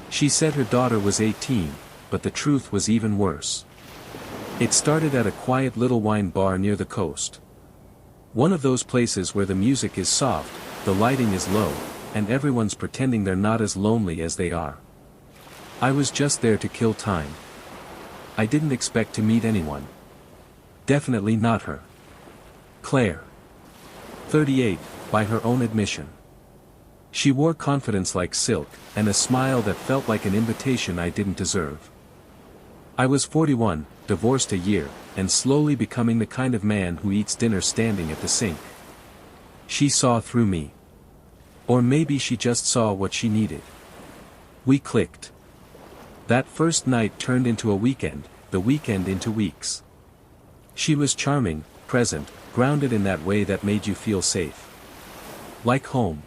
She said her daughter was 18, but the truth was even worse. It started at a quiet little wine bar near the coast. One of those places where the music is soft, the lighting is low, and everyone's pretending they're not as lonely as they are. I was just there to kill time. I didn't expect to meet anyone. Definitely not her. Claire. 38, by her own admission. She wore confidence like silk, and a smile that felt like an invitation I didn't deserve. I was 41, divorced a year, and slowly becoming the kind of man who eats dinner standing at the sink. She saw through me. Or maybe she just saw what she needed. We clicked. That first night turned into a weekend, the weekend into weeks. She was charming, present, grounded in that way that made you feel safe. Like home.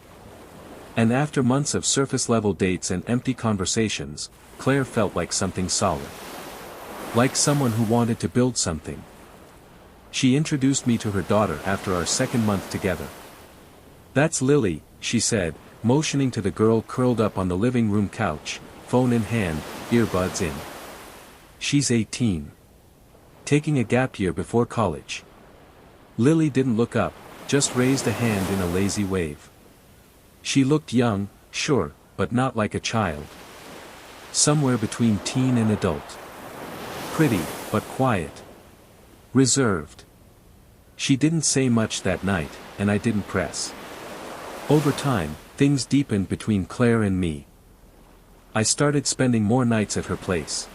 And after months of surface-level dates and empty conversations, Claire felt like something solid. Like someone who wanted to build something. She introduced me to her daughter after our second month together. "That's Lily," she said, motioning to the girl curled up on the living room couch, phone in hand, earbuds in. "She's 18. Taking a gap year before college." Lily didn't look up, just raised a hand in a lazy wave. She looked young, sure, but not like a child. Somewhere between teen and adult. Pretty, but quiet. Reserved. She didn't say much that night, and I didn't press. Over time, things deepened between Claire and me. I started spending more nights at her place.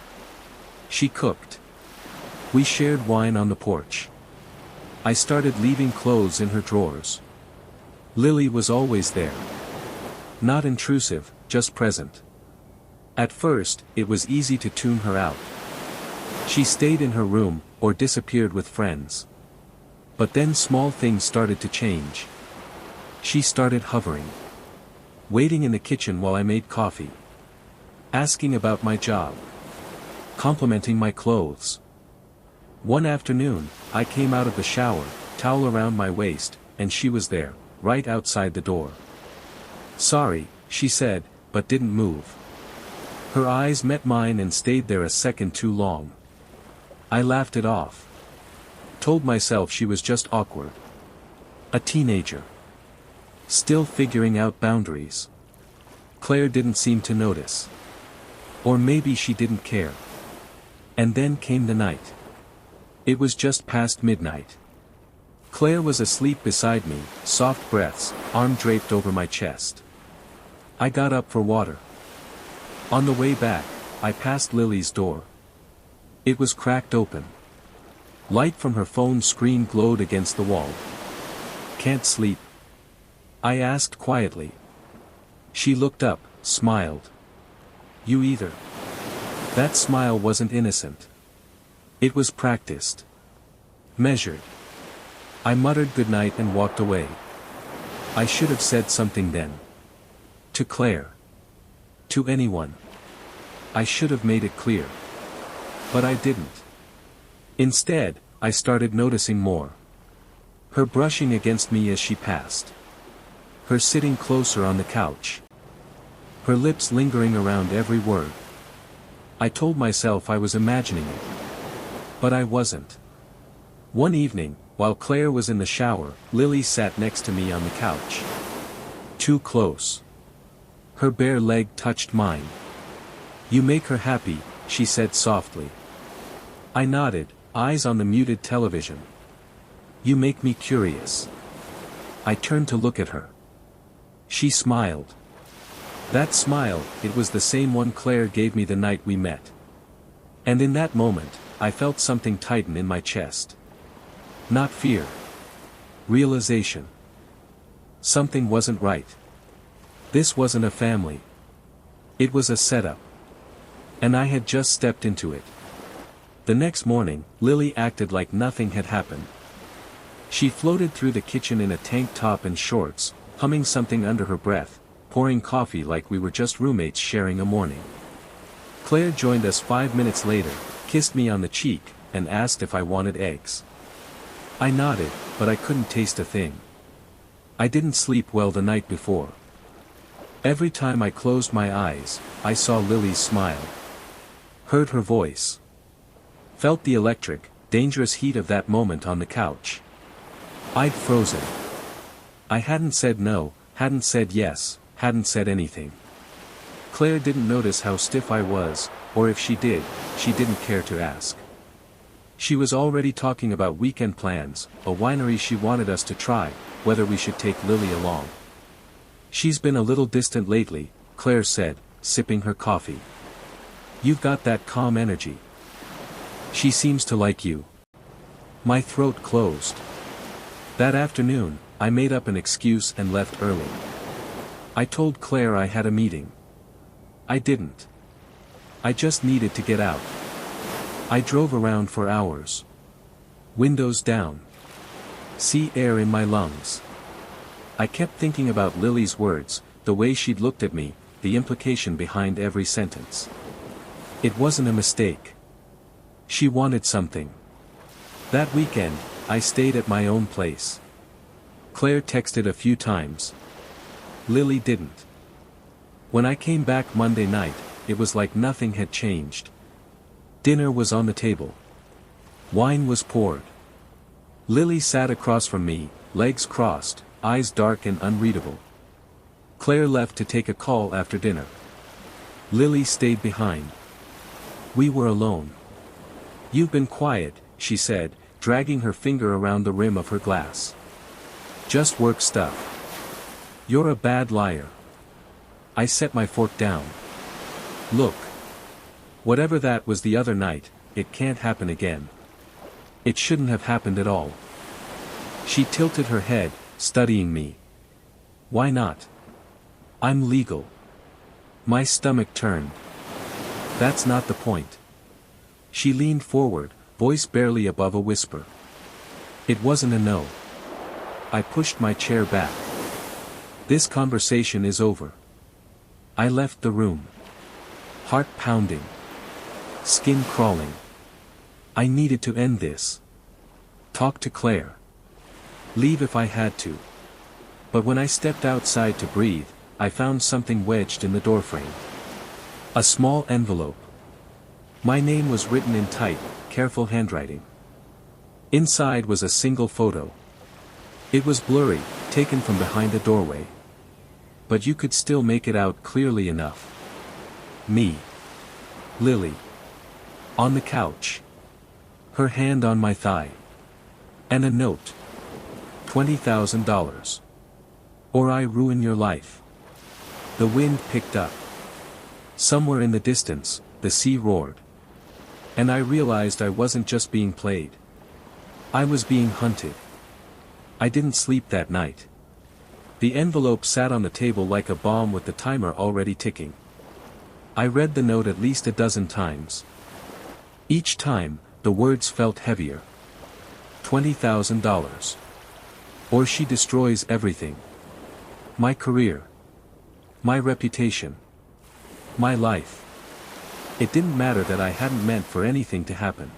She cooked. We shared wine on the porch. I started leaving clothes in her drawers. Lily was always there. Not intrusive, just present. At first, it was easy to tune her out. She stayed in her room, or disappeared with friends. But then small things started to change. She started hovering. Waiting in the kitchen while I made coffee. Asking about my job. Complimenting my clothes. One afternoon, I came out of the shower, towel around my waist, and she was there, right outside the door. "Sorry," she said, but didn't move. Her eyes met mine and stayed there a second too long. I laughed it off. Told myself she was just awkward. A teenager. Still figuring out boundaries. Claire didn't seem to notice. Or maybe she didn't care. And then came the night. It was just past midnight. Claire was asleep beside me, soft breaths, arm draped over my chest. I got up for water. On the way back, I passed Lily's door. It was cracked open. Light from her phone screen glowed against the wall. "Can't sleep?" I asked quietly. She looked up, smiled. "You either." That smile wasn't innocent. It was practiced. Measured. I muttered goodnight and walked away. I should have said something then. To Claire. To anyone. I should have made it clear. But I didn't. Instead, I started noticing more. Her brushing against me as she passed. Her sitting closer on the couch. Her lips lingering around every word. I told myself I was imagining it. But I wasn't. One evening, while Claire was in the shower, Lily sat next to me on the couch. Too close. Her bare leg touched mine. "You make her happy," she said softly. I nodded, eyes on the muted television. "You make me curious." I turned to look at her. She smiled. That smile, it was the same one Claire gave me the night we met. And in that moment, I felt something tighten in my chest. Not fear. Realization. Something wasn't right. This wasn't a family. It was a setup. And I had just stepped into it. The next morning, Lily acted like nothing had happened. She floated through the kitchen in a tank top and shorts, humming something under her breath, pouring coffee like we were just roommates sharing a morning. Claire joined us 5 minutes later, kissed me on the cheek, and asked if I wanted eggs. I nodded, but I couldn't taste a thing. I didn't sleep well the night before. Every time I closed my eyes, I saw Lily's smile. Heard her voice. Felt the electric, dangerous heat of that moment on the couch. I'd frozen. I hadn't said no, hadn't said yes, hadn't said anything. Claire didn't notice how stiff I was, or if she did, she didn't care to ask. She was already talking about weekend plans, a winery she wanted us to try, whether we should take Lily along. She's been a little distant lately, Claire said, sipping her coffee. You've got that calm energy. She seems to like you. My throat closed. That afternoon, I made up an excuse and left early. I told Claire I had a meeting. I didn't. I just needed to get out. I drove around for hours. Windows down. Sea air in my lungs. I kept thinking about Lily's words, the way she'd looked at me, the implication behind every sentence. It wasn't a mistake. She wanted something. That weekend, I stayed at my own place. Claire texted a few times. Lily didn't. When I came back Monday night, it was like nothing had changed. Dinner was on the table. Wine was poured. Lily sat across from me, legs crossed, eyes dark and unreadable. Claire left to take a call after dinner. Lily stayed behind. We were alone. You've been quiet, she said, dragging her finger around the rim of her glass. Just work stuff. You're a bad liar. I set my fork down. Look. Whatever that was the other night, it can't happen again. It shouldn't have happened at all. She tilted her head, studying me. Why not? I'm legal. My stomach turned. That's not the point. She leaned forward, voice barely above a whisper. It wasn't a no. I pushed my chair back. This conversation is over. I left the room. Heart pounding. Skin crawling. I needed to end this. Talk to Claire. Leave if I had to. But when I stepped outside to breathe, I found something wedged in the doorframe. A small envelope. My name was written in tight, careful handwriting. Inside was a single photo. It was blurry, taken from behind a doorway. But you could still make it out clearly enough. Me. Lily. On the couch. Her hand on my thigh. And a note. $20,000. Or I ruin your life. The wind picked up. Somewhere in the distance, the sea roared. And I realized I wasn't just being played. I was being hunted. I didn't sleep that night. The envelope sat on the table like a bomb with the timer already ticking. I read the note at least a dozen times. Each time, the words felt heavier. $20,000. Or she destroys everything. My career. My reputation. My life. It didn't matter that I hadn't meant for anything to happen.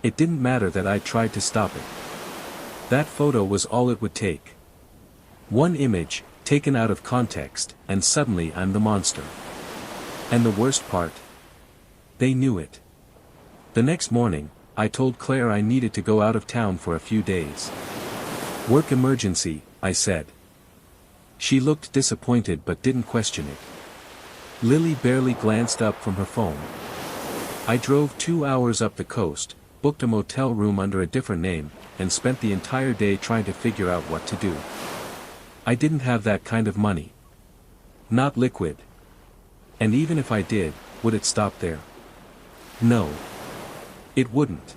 It didn't matter that I tried to stop it. That photo was all it would take. One image, taken out of context, and suddenly I'm the monster. And the worst part? They knew it. The next morning, I told Claire I needed to go out of town for a few days. Work emergency, I said. She looked disappointed but didn't question it. Lily barely glanced up from her phone. I drove 2 hours up the coast, booked a motel room under a different name, and spent the entire day trying to figure out what to do. I didn't have that kind of money. Not liquid. And even if I did, would it stop there? No. It wouldn't.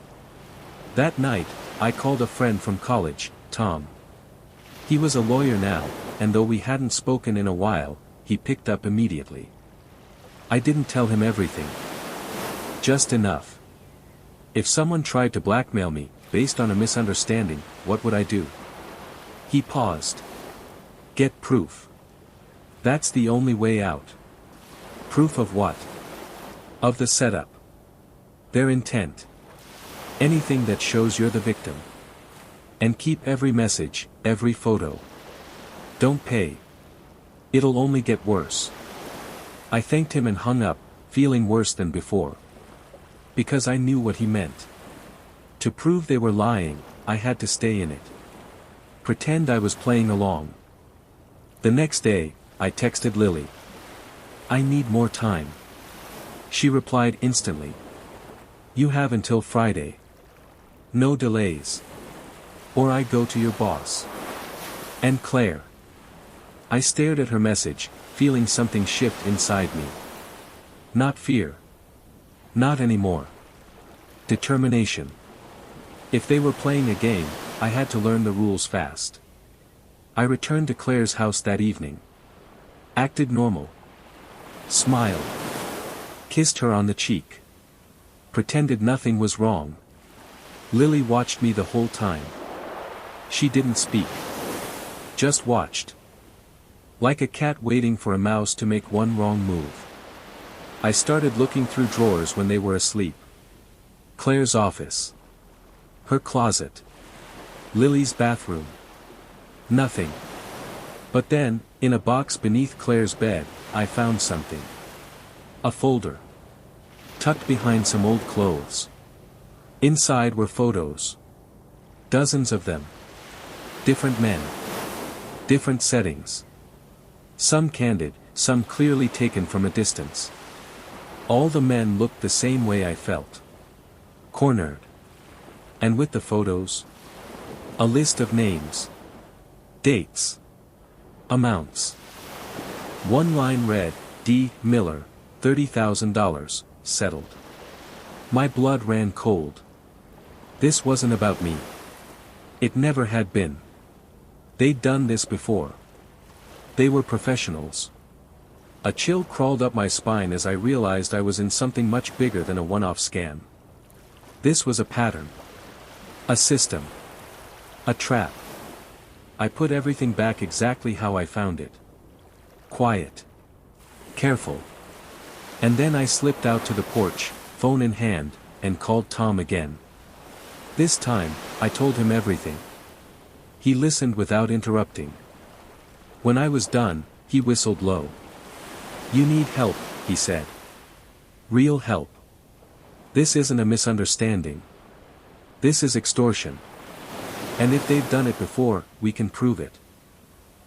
That night, I called a friend from college, Tom. He was a lawyer now, and though we hadn't spoken in a while, he picked up immediately. I didn't tell him everything. Just enough. If someone tried to blackmail me, based on a misunderstanding, what would I do? He paused. Get proof. That's the only way out. Proof of what? Of the setup. Their intent. Anything that shows you're the victim. And keep every message, every photo. Don't pay. It'll only get worse. I thanked him and hung up, feeling worse than before. Because I knew what he meant. To prove they were lying, I had to stay in it. Pretend I was playing along. The next day, I texted Lily. I need more time. She replied instantly. You have until Friday. No delays. Or I go to your boss. And Claire. I stared at her message, feeling something shift inside me. Not fear. Not anymore. Determination. If they were playing a game, I had to learn the rules fast. I returned to Claire's house that evening. Acted normal. Smiled. Kissed her on the cheek. Pretended nothing was wrong. Lily watched me the whole time. She didn't speak. Just watched. Like a cat waiting for a mouse to make one wrong move. I started looking through drawers when they were asleep. Claire's office. Her closet. Lily's bathroom. Nothing. But then, in a box beneath Claire's bed, I found something. A folder. Tucked behind some old clothes. Inside were photos. Dozens of them. Different men. Different settings. Some candid, some clearly taken from a distance. All the men looked the same way I felt. Cornered. And with the photos, a list of names. Dates. Amounts. One line read, D. Miller, $30,000, settled. My blood ran cold. This wasn't about me. It never had been. They'd done this before. They were professionals. A chill crawled up my spine as I realized I was in something much bigger than a one-off scam. This was a pattern. A system. A trap. I put everything back exactly how I found it. Quiet. Careful. And then I slipped out to the porch, phone in hand, and called Tom again. This time, I told him everything. He listened without interrupting. When I was done, he whistled low. You need help, he said. Real help. This isn't a misunderstanding. This is extortion. And if they've done it before, we can prove it.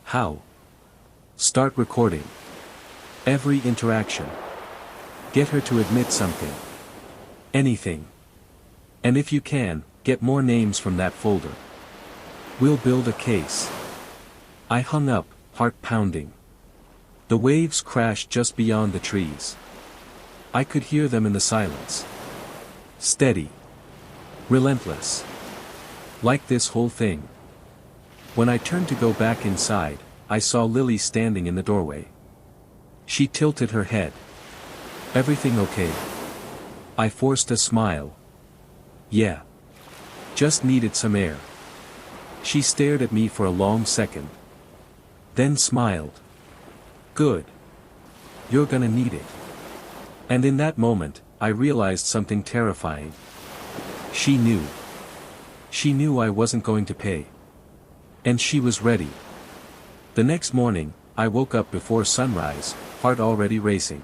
How? Start recording. Every interaction. Get her to admit something. Anything. And if you can, get more names from that folder. We'll build a case. I hung up, heart pounding. The waves crashed just beyond the trees. I could hear them in the silence. Steady. Relentless. Like this whole thing. When I turned to go back inside, I saw Lily standing in the doorway. She tilted her head. Everything okay? I forced a smile. Yeah. Just needed some air. She stared at me for a long second. Then smiled. Good. You're gonna need it. And in that moment, I realized something terrifying. She knew. She knew I wasn't going to pay. And she was ready. The next morning, I woke up before sunrise, heart already racing.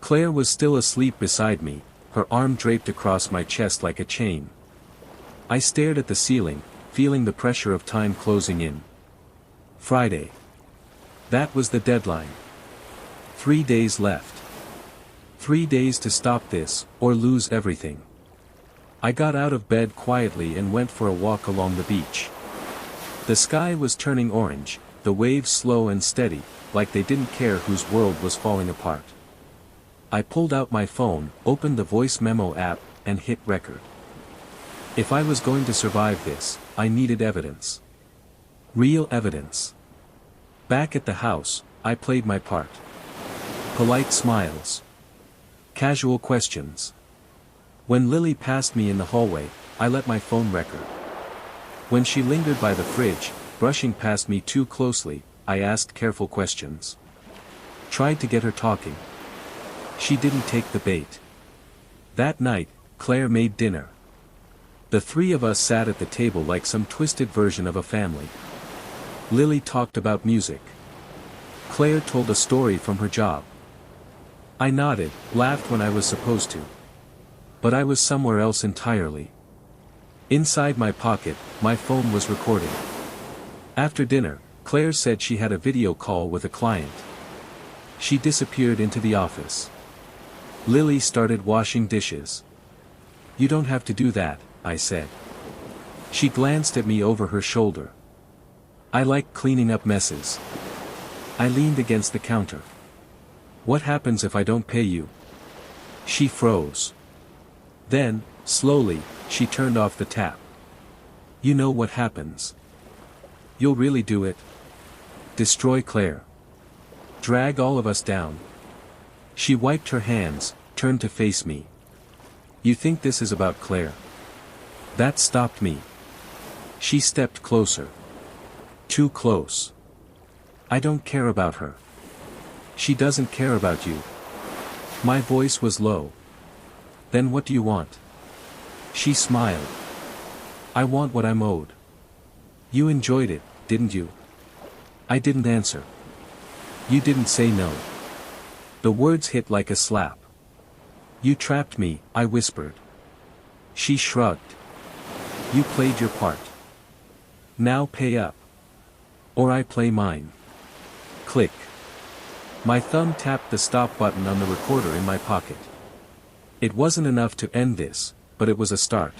Claire was still asleep beside me, her arm draped across my chest like a chain. I stared at the ceiling, feeling the pressure of time closing in. Friday. That was the deadline. 3 days left. 3 days to stop this, or lose everything. I got out of bed quietly and went for a walk along the beach. The sky was turning orange, the waves slow and steady, like they didn't care whose world was falling apart. I pulled out my phone, opened the voice memo app, and hit record. If I was going to survive this, I needed evidence. Real evidence. Back at the house, I played my part. Polite smiles. Casual questions. When Lily passed me in the hallway, I let my phone record. When she lingered by the fridge, brushing past me too closely, I asked careful questions. Tried to get her talking. She didn't take the bait. That night, Claire made dinner. The three of us sat at the table like some twisted version of a family. Lily talked about music. Claire told a story from her job. I nodded, laughed when I was supposed to. But I was somewhere else entirely. Inside my pocket, my phone was recording. After dinner, Claire said she had a video call with a client. She disappeared into the office. Lily started washing dishes. You don't have to do that, I said. She glanced at me over her shoulder. I like cleaning up messes. I leaned against the counter. What happens if I don't pay you? She froze. Then, slowly, she turned off the tap. You know what happens. You'll really do it? Destroy Claire. Drag all of us down. She wiped her hands, turned to face me. You think this is about Claire? That stopped me. She stepped closer. Too close. I don't care about her. She doesn't care about you. My voice was low. Then what do you want? She smiled. I want what I'm owed. You enjoyed it, didn't you? I didn't answer. You didn't say no. The words hit like a slap. You trapped me, I whispered. She shrugged. You played your part. Now pay up. Or I play mine. Click. My thumb tapped the stop button on the recorder in my pocket. It wasn't enough to end this, but it was a start.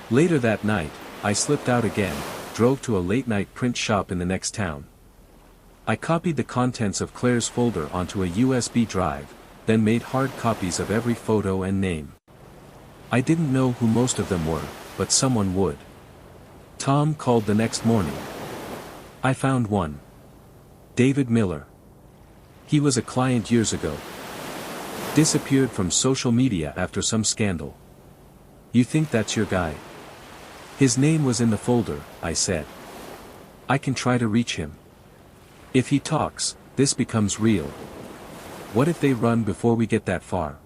Later that night, I slipped out again, drove to a late-night print shop in the next town. I copied the contents of Claire's folder onto a USB drive, then made hard copies of every photo and name. I didn't know who most of them were, but someone would. Tom called the next morning. I found one. David Miller. He was a client years ago. Disappeared from social media after some scandal. You think that's your guy? His name was in the folder, I said. I can try to reach him. If he talks, this becomes real. What if they run before we get that far?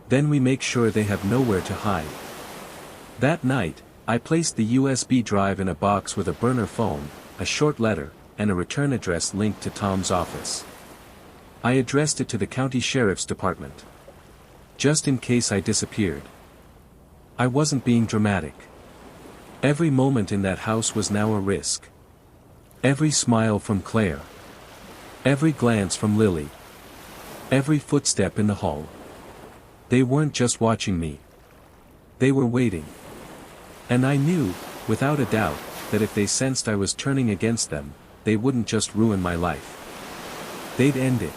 Then we make sure they have nowhere to hide. That night, I placed the USB drive in a box with a burner phone, a short letter, and a return address linked to Tom's office. I addressed it to the county sheriff's department. Just in case I disappeared. I wasn't being dramatic. Every moment in that house was now a risk. Every smile from Claire. Every glance from Lily. Every footstep in the hall. They weren't just watching me. They were waiting. And I knew, without a doubt, that if they sensed I was turning against them, they wouldn't just ruin my life. They'd end it.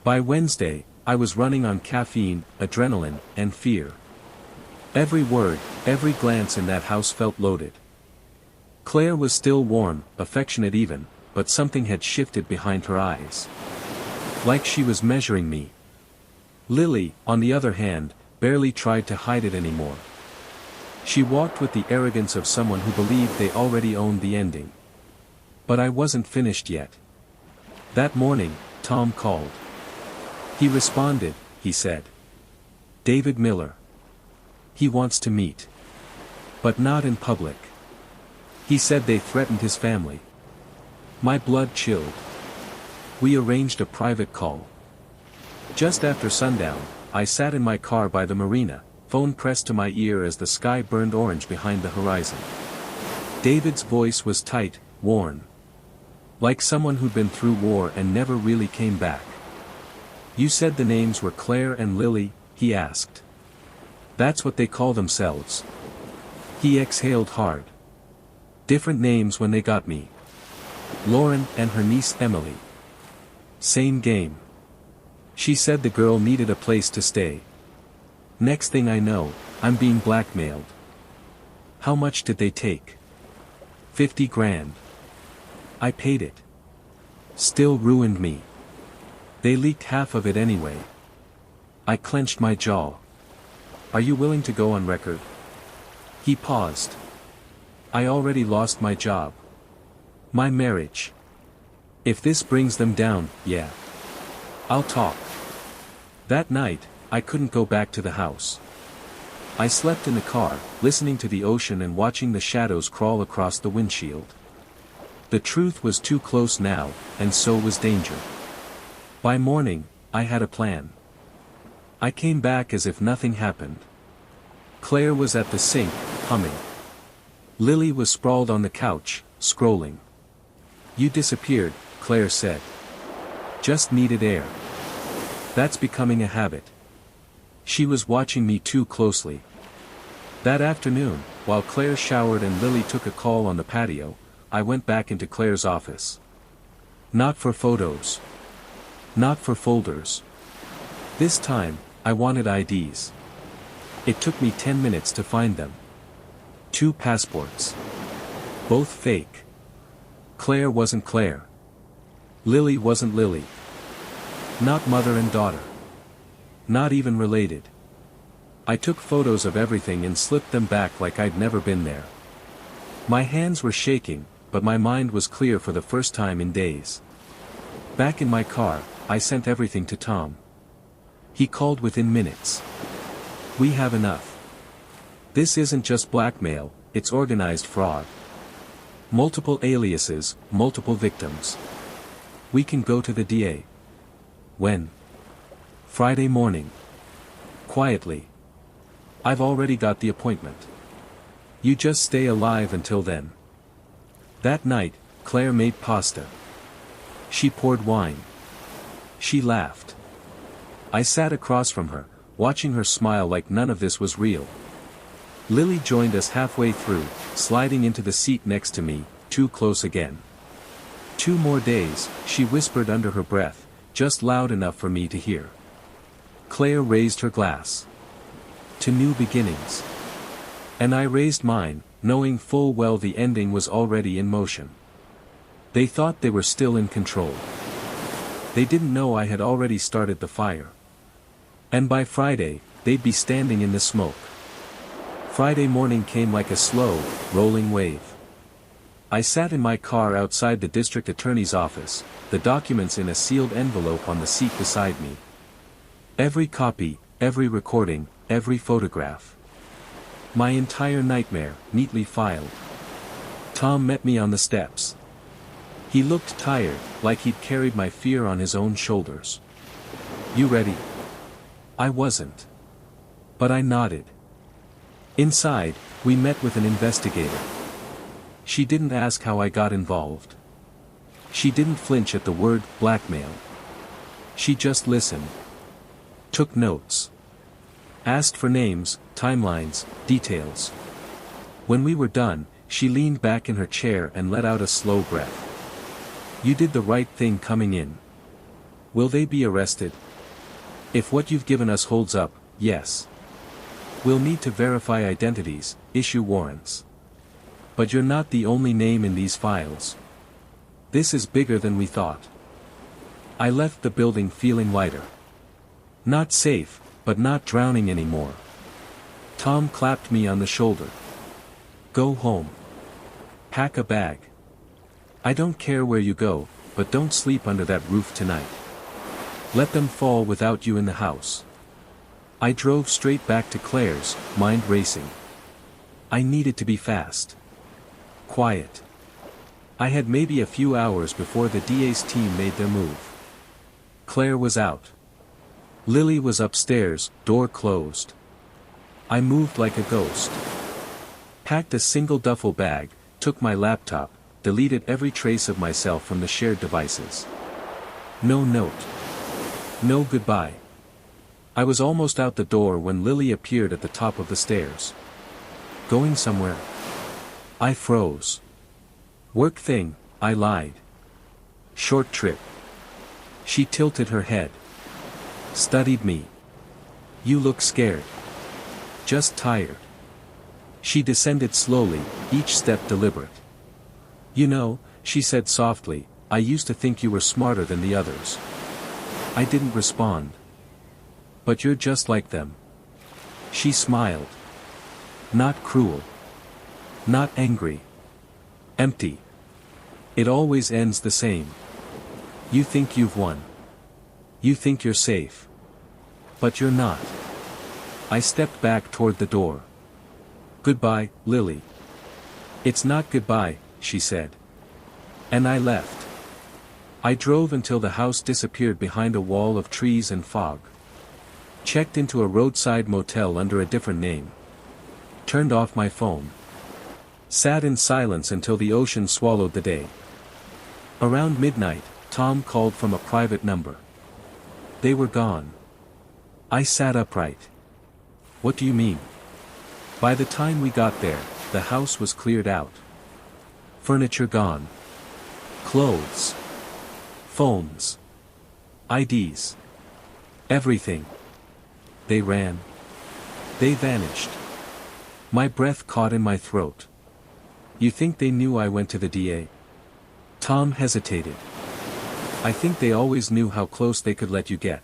By Wednesday, I was running on caffeine, adrenaline, and fear. Every word, every glance in that house felt loaded. Claire was still warm, affectionate even, but something had shifted behind her eyes. Like she was measuring me. Lily, on the other hand, barely tried to hide it anymore. She walked with the arrogance of someone who believed they already owned the ending. But I wasn't finished yet. That morning, Tom called. He responded, he said. David Miller. He wants to meet. But not in public. He said they threatened his family. My blood chilled. We arranged a private call. Just after sundown, I sat in my car by the marina, phone pressed to my ear as the sky burned orange behind the horizon. David's voice was tight, worn. Like someone who'd been through war and never really came back. You said the names were Claire and Lily, he asked. That's what they call themselves. He exhaled hard. Different names when they got me. Lauren and her niece Emily. Same game. She said the girl needed a place to stay. Next thing I know, I'm being blackmailed. How much did they take? 50 grand. I paid it. Still ruined me. They leaked half of it anyway. I clenched my jaw. Are you willing to go on record? He paused. I already lost my job. My marriage. If this brings them down, yeah. I'll talk. That night, I couldn't go back to the house. I slept in the car, listening to the ocean and watching the shadows crawl across the windshield. The truth was too close now, and so was danger. By morning, I had a plan. I came back as if nothing happened. Claire was at the sink, humming. Lily was sprawled on the couch, scrolling. "You disappeared," Claire said. "Just needed air." That's becoming a habit. She was watching me too closely. That afternoon, while Claire showered and Lily took a call on the patio, I went back into Claire's office. Not for photos. Not for folders. This time, I wanted IDs. It took me 10 minutes to find them. 2 passports. Both fake. Claire wasn't Claire. Lily wasn't Lily. Not mother and daughter. Not even related. I took photos of everything and slipped them back like I'd never been there. My hands were shaking, but my mind was clear for the first time in days. Back in my car, I sent everything to Tom. He called within minutes. "We have enough. This isn't just blackmail, it's organized fraud. Multiple aliases, multiple victims. We can go to the DA." "When?" "Friday morning." Quietly. "I've already got the appointment. You just stay alive until then." That night, Claire made pasta. She poured wine. She laughed. I sat across from her, watching her smile like none of this was real. Lily joined us halfway through, sliding into the seat next to me, too close again. 2 more days, she whispered under her breath, just loud enough for me to hear. Claire raised her glass. "To new beginnings." And I raised mine, knowing full well the ending was already in motion. They thought they were still in control. They didn't know I had already started the fire. And by Friday, they'd be standing in the smoke. Friday morning came like a slow, rolling wave. I sat in my car outside the district attorney's office, the documents in a sealed envelope on the seat beside me. Every copy, every recording, every photograph. My entire nightmare, neatly filed. Tom met me on the steps. He looked tired, like he'd carried my fear on his own shoulders. "You ready?" I wasn't. But I nodded. Inside, we met with an investigator. She didn't ask how I got involved. She didn't flinch at the word blackmail. She just listened. Took notes. Asked for names, timelines, details. When we were done, she leaned back in her chair and let out a slow breath. "You did the right thing coming in. Will they be arrested?" "If what you've given us holds up, yes. We'll need to verify identities, issue warrants. But you're not the only name in these files. This is bigger than we thought." I left the building feeling lighter. Not safe, but not drowning anymore. Tom clapped me on the shoulder. "Go home. Pack a bag. I don't care where you go, but don't sleep under that roof tonight. Let them fall without you in the house." I drove straight back to Claire's, mind racing. I needed to be fast. Quiet. I had maybe a few hours before the DA's team made their move. Claire was out. Lily was upstairs, door closed. I moved like a ghost. Packed a single duffel bag, took my laptop, deleted every trace of myself from the shared devices. No note. No goodbye. I was almost out the door when Lily appeared at the top of the stairs. "Going somewhere?" I froze. "Work thing," I lied. "Short trip." She tilted her head. Studied me. "You look scared." "Just tired." She descended slowly, each step deliberate. "You know," she said softly, "I used to think you were smarter than the others." I didn't respond. "But you're just like them." She smiled. Not cruel. Not angry. Empty. It always ends the same. You think you've won. You think you're safe. But you're not. I stepped back toward the door. "Goodbye, Lily." "It's not goodbye," she said. And I left. I drove until the house disappeared behind a wall of trees and fog. Checked into a roadside motel under a different name. Turned off my phone. Sat in silence until the ocean swallowed the day. Around midnight, Tom called from a private number. They were gone. I sat upright. What do you mean? By the time we got there, the house was cleared out. Furniture gone. Clothes. Phones. IDs. Everything. They ran. They vanished. My breath caught in my throat. You think they knew I went to the DA? Tom hesitated. I think they always knew how close they could let you get.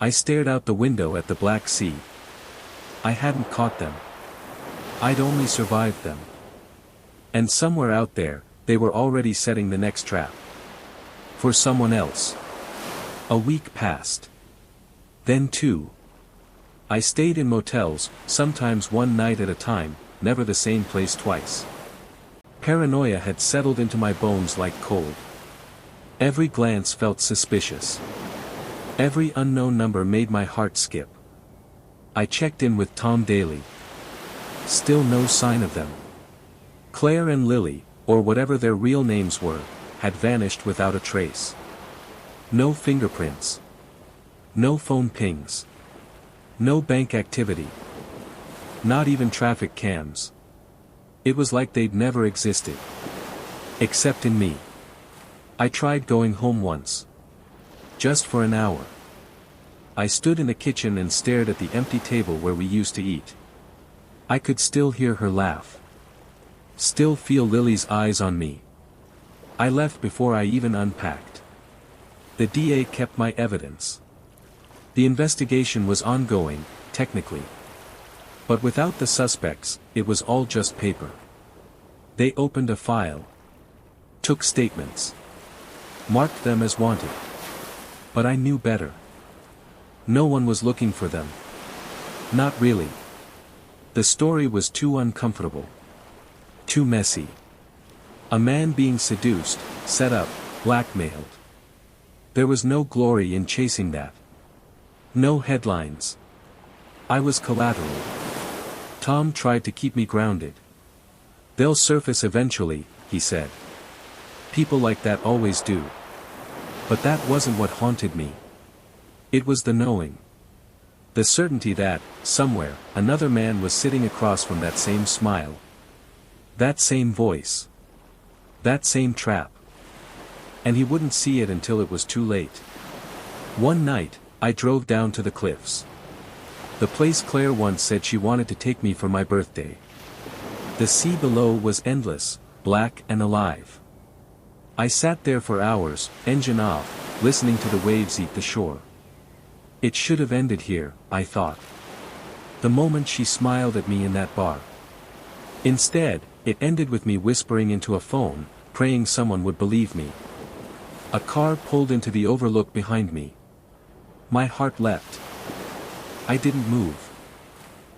I stared out the window at the Black Sea. I hadn't caught them. I'd only survived them. And somewhere out there, they were already setting the next trap. For someone else. A week passed. Then two. I stayed in motels, sometimes one night at a time, never the same place twice. Paranoia had settled into my bones like cold. Every glance felt suspicious. Every unknown number made my heart skip. I checked in with Tom daily. Still no sign of them. Claire and Lily, or whatever their real names were, had vanished without a trace. No fingerprints. No phone pings. No bank activity. Not even traffic cams. It was like they'd never existed. Except in me. I tried going home once. Just for an hour. I stood in the kitchen and stared at the empty table where we used to eat. I could still hear her laugh. Still feel Lily's eyes on me. I left before I even unpacked. The DA kept my evidence. The investigation was ongoing, technically. But without the suspects, it was all just paper. They opened a file. Took statements. Marked them as wanted. But I knew better. No one was looking for them. Not really. The story was too uncomfortable. Too messy. A man being seduced, set up, blackmailed. There was no glory in chasing that. No headlines. I was collateral. Tom tried to keep me grounded. They'll surface eventually, he said. People like that always do. But that wasn't what haunted me. It was the knowing. The certainty that, somewhere, another man was sitting across from that same smile. That same voice. That same trap. And he wouldn't see it until it was too late. One night, I drove down to the cliffs. The place Claire once said she wanted to take me for my birthday. The sea below was endless, black and alive. I sat there for hours, engine off, listening to the waves eat the shore. It should have ended here, I thought. The moment she smiled at me in that bar. Instead, it ended with me whispering into a phone, praying someone would believe me. A car pulled into the overlook behind me. My heart leapt. I didn't move.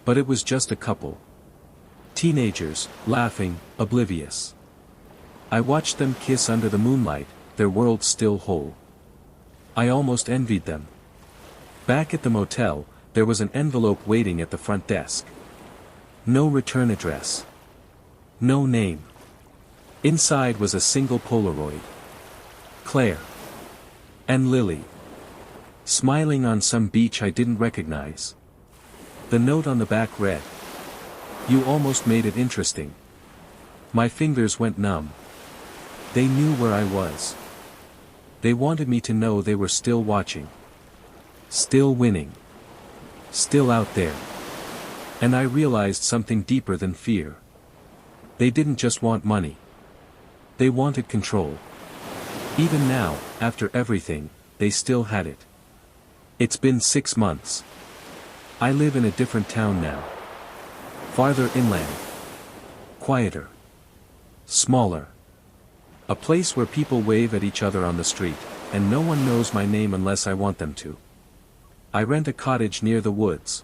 But it was just a couple. Teenagers, laughing, oblivious. I watched them kiss under the moonlight, their world still whole. I almost envied them. Back at the motel, there was an envelope waiting at the front desk. No return address. No name. Inside was a single Polaroid. Claire. And Lily. Smiling on some beach I didn't recognize. The note on the back read. You almost made it interesting. My fingers went numb. They knew where I was. They wanted me to know they were still watching. Still winning. Still out there. And I realized something deeper than fear. They didn't just want money. They wanted control. Even now, after everything, they still had it. It's been 6 months. I live in a different town now. Farther inland. Quieter. Smaller. A place where people wave at each other on the street, and no one knows my name unless I want them to. I rent a cottage near the woods.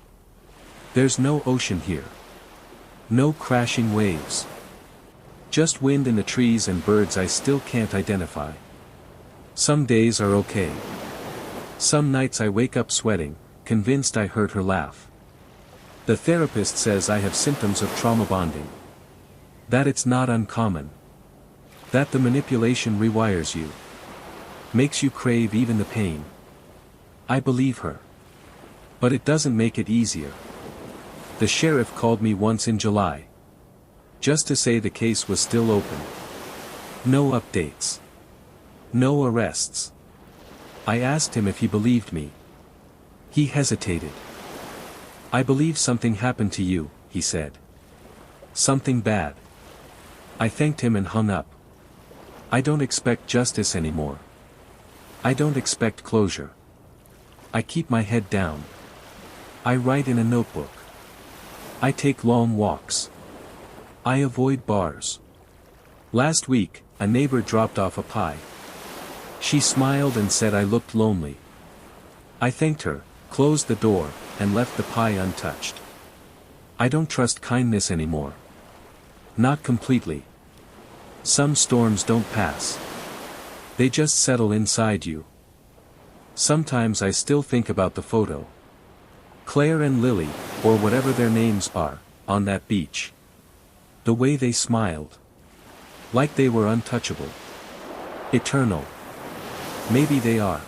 There's no ocean here. No crashing waves. Just wind in the trees and birds I still can't identify. Some days are okay. Some nights I wake up sweating, convinced I heard her laugh. The therapist says I have symptoms of trauma bonding. That it's not uncommon. That the manipulation rewires you. Makes you crave even the pain. I believe her. But it doesn't make it easier. The sheriff called me once in July. Just to say the case was still open. No updates. No arrests. I asked him if he believed me. He hesitated. I believe something happened to you, he said. Something bad. I thanked him and hung up. I don't expect justice anymore. I don't expect closure. I keep my head down. I write in a notebook. I take long walks. I avoid bars. Last week, a neighbor dropped off a pie. She smiled and said I looked lonely. I thanked her, closed the door, and left the pie untouched. I don't trust kindness anymore. Not completely. Some storms don't pass. They just settle inside you. Sometimes I still think about the photo. Claire and Lily, or whatever their names are, on that beach. The way they smiled. Like they were untouchable. Eternal. Maybe they are.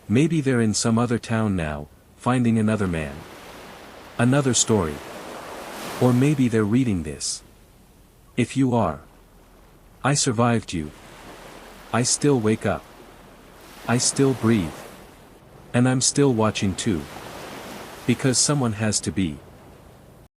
Maybe they're in some other town now, finding another man. Another story. Or maybe they're reading this. If you are. I survived you. I still wake up. I still breathe. And I'm still watching too. Because someone has to be.